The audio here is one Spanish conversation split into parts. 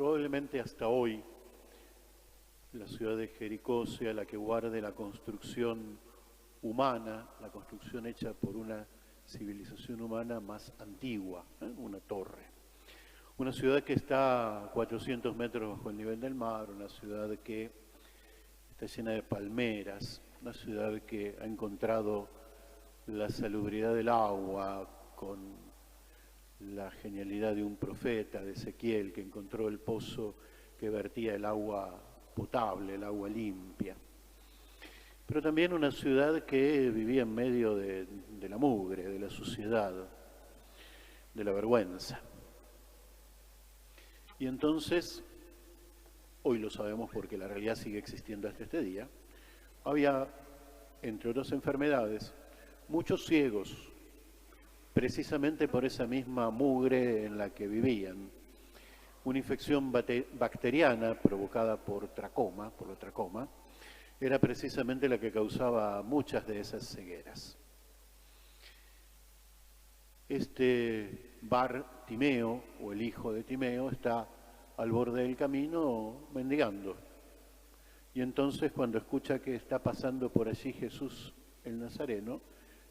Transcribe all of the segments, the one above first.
probablemente hasta hoy la ciudad de Jericó sea la que guarde la construcción humana, la construcción hecha por una civilización humana más antigua, una torre. Una ciudad que está a 400 metros bajo el nivel del mar, una ciudad que está llena de palmeras, una ciudad que ha encontrado la salubridad del agua con la genialidad de un profeta, de Ezequiel, que encontró el pozo que vertía el agua potable, el agua limpia. Pero también una ciudad que vivía en medio de la mugre, de la suciedad, de la vergüenza. Y entonces, hoy lo sabemos porque la realidad sigue existiendo hasta este día, había, entre otras enfermedades, muchos ciegos, precisamente por esa misma mugre en la que vivían. Una infección bacteriana provocada por la tracoma, era precisamente la que causaba muchas de esas cegueras. Este Timeo, o el hijo de Timeo, está al borde del camino mendigando. Y entonces, cuando escucha que está pasando por allí Jesús el Nazareno,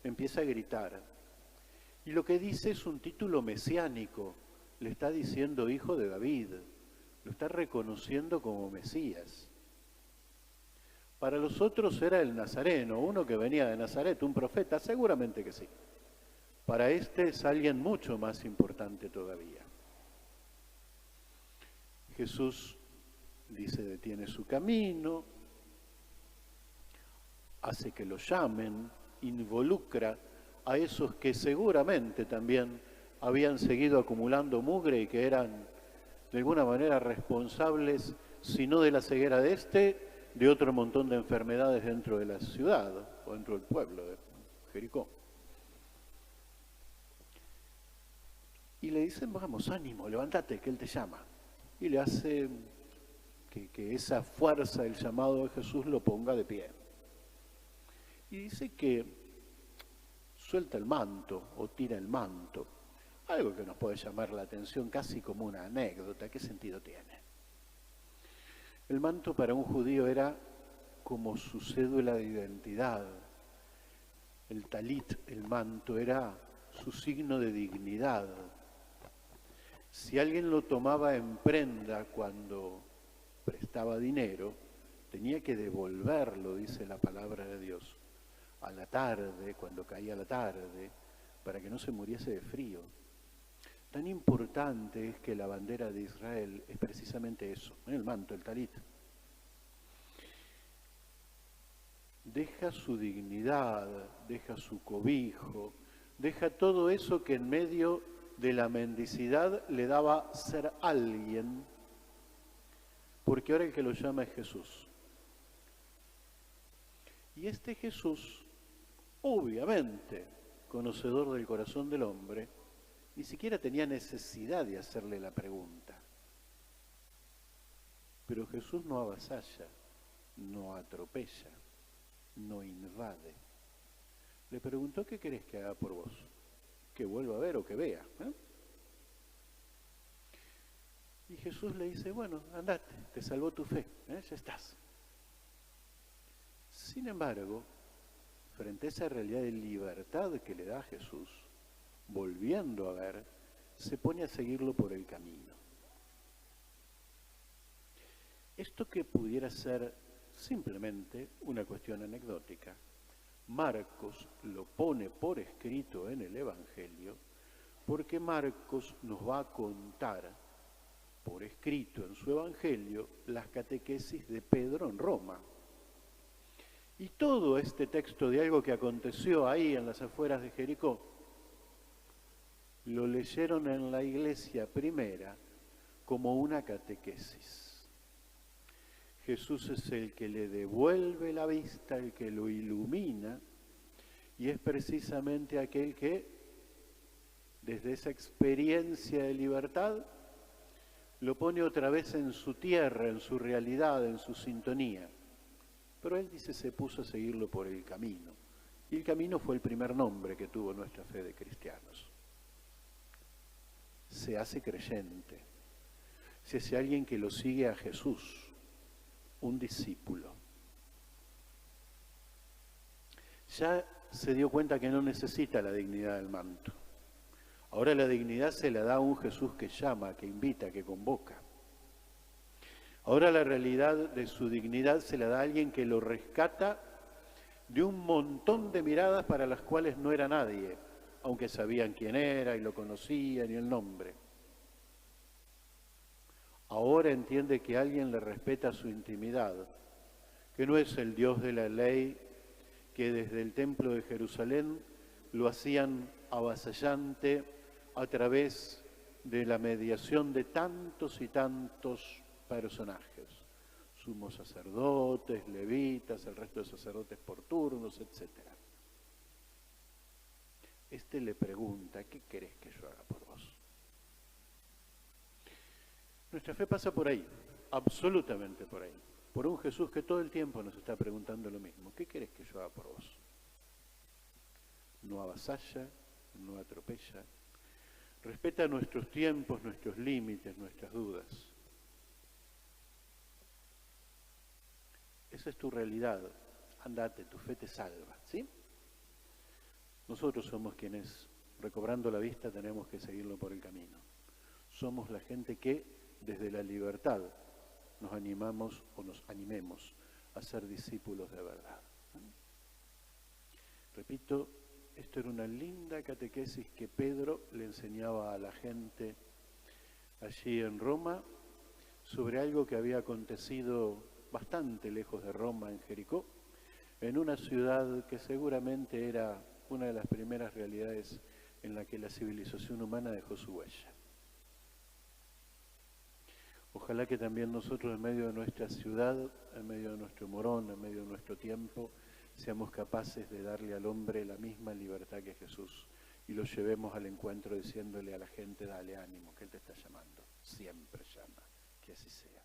empieza a gritar. Y lo que dice es un título mesiánico. Le está diciendo hijo de David, lo está reconociendo como Mesías. Para los otros era el Nazareno, uno que venía de Nazaret, un profeta, seguramente que sí. Para este es alguien mucho más importante todavía. Jesús dice, detiene su camino, hace que lo llamen, involucra a esos que seguramente también habían seguido acumulando mugre y que eran de alguna manera responsables, si no de la ceguera de de otro montón de enfermedades dentro de la ciudad o dentro del pueblo de Jericó. Y le dicen, vamos, ánimo, levántate, que Él te llama. Y le hace que esa fuerza del llamado de Jesús lo ponga de pie. Y dice que suelta el manto o tira el manto. Algo que nos puede llamar la atención casi como una anécdota. ¿Qué sentido tiene? El manto para un judío era como su cédula de identidad. El talit, el manto, era su signo de dignidad. Si alguien lo tomaba en prenda cuando prestaba dinero, tenía que devolverlo, dice la palabra de Dios, a la tarde, cuando caía la tarde, para que no se muriese de frío. Tan importante es que la bandera de Israel es precisamente eso, el manto, el talit. Deja su dignidad, deja su cobijo, deja todo eso que en medio de la mendicidad le daba ser alguien, porque ahora el que lo llama es Jesús. Y este Jesús, obviamente, conocedor del corazón del hombre, ni siquiera tenía necesidad de hacerle la pregunta. Pero Jesús no avasalla, no atropella, no invade. Le preguntó, ¿qué querés que haga por vos? Que vuelva a ver o que vea. Y Jesús le dice, bueno, andate, te salvó tu fe, ya estás. Sin embargo, frente a esa realidad de libertad que le da Jesús, volviendo a ver, se pone a seguirlo por el camino. Esto que pudiera ser simplemente una cuestión anecdótica, Marcos lo pone por escrito en el Evangelio, porque Marcos nos va a contar por escrito en su Evangelio las catequesis de Pedro en Roma. Y todo este texto de algo que aconteció ahí en las afueras de Jericó, lo leyeron en la iglesia primera como una catequesis. Jesús es el que le devuelve la vista, el que lo ilumina, y es precisamente aquel que, desde esa experiencia de libertad, lo pone otra vez en su tierra, en su realidad, en su sintonía. Pero él dice, se puso a seguirlo por el camino. Y el camino fue el primer nombre que tuvo nuestra fe de cristianos. Se hace creyente. se hace alguien que lo sigue a Jesús, un discípulo. Ya se dio cuenta que no necesita la dignidad del manto. Ahora la dignidad se la da a un Jesús que llama, que invita, que convoca. Ahora la realidad de su dignidad se la da a alguien que lo rescata de un montón de miradas para las cuales no era nadie, aunque sabían quién era y lo conocían y el nombre. Ahora entiende que alguien le respeta su intimidad, que no es el Dios de la ley, que desde el templo de Jerusalén lo hacían avasallante a través de la mediación de tantos y tantos personajes, sumos sacerdotes, levitas, el resto de sacerdotes por turnos, etc. Este le pregunta, ¿qué querés que yo haga por vos? Nuestra fe pasa por ahí, absolutamente por ahí, por un Jesús que todo el tiempo nos está preguntando lo mismo, ¿qué querés que yo haga por vos? No avasalla, no atropella, respeta nuestros tiempos, nuestros límites, nuestras dudas. Esa es tu realidad, andate, tu fe te salva, ¿sí? Nosotros somos quienes, recobrando la vista, tenemos que seguirlo por el camino. Somos la gente que, desde la libertad, nos animamos o nos animemos a ser discípulos de verdad. Repito, esto era una linda catequesis que Pedro le enseñaba a la gente allí en Roma sobre algo que había acontecido bastante lejos de Roma, en Jericó, en una ciudad que seguramente era una de las primeras realidades en la que la civilización humana dejó su huella. Ojalá que también nosotros, en medio de nuestra ciudad, en medio de nuestro morón, en medio de nuestro tiempo, seamos capaces de darle al hombre la misma libertad que Jesús y lo llevemos al encuentro diciéndole a la gente, dale ánimo, que Él te está llamando, siempre llama, que así sea.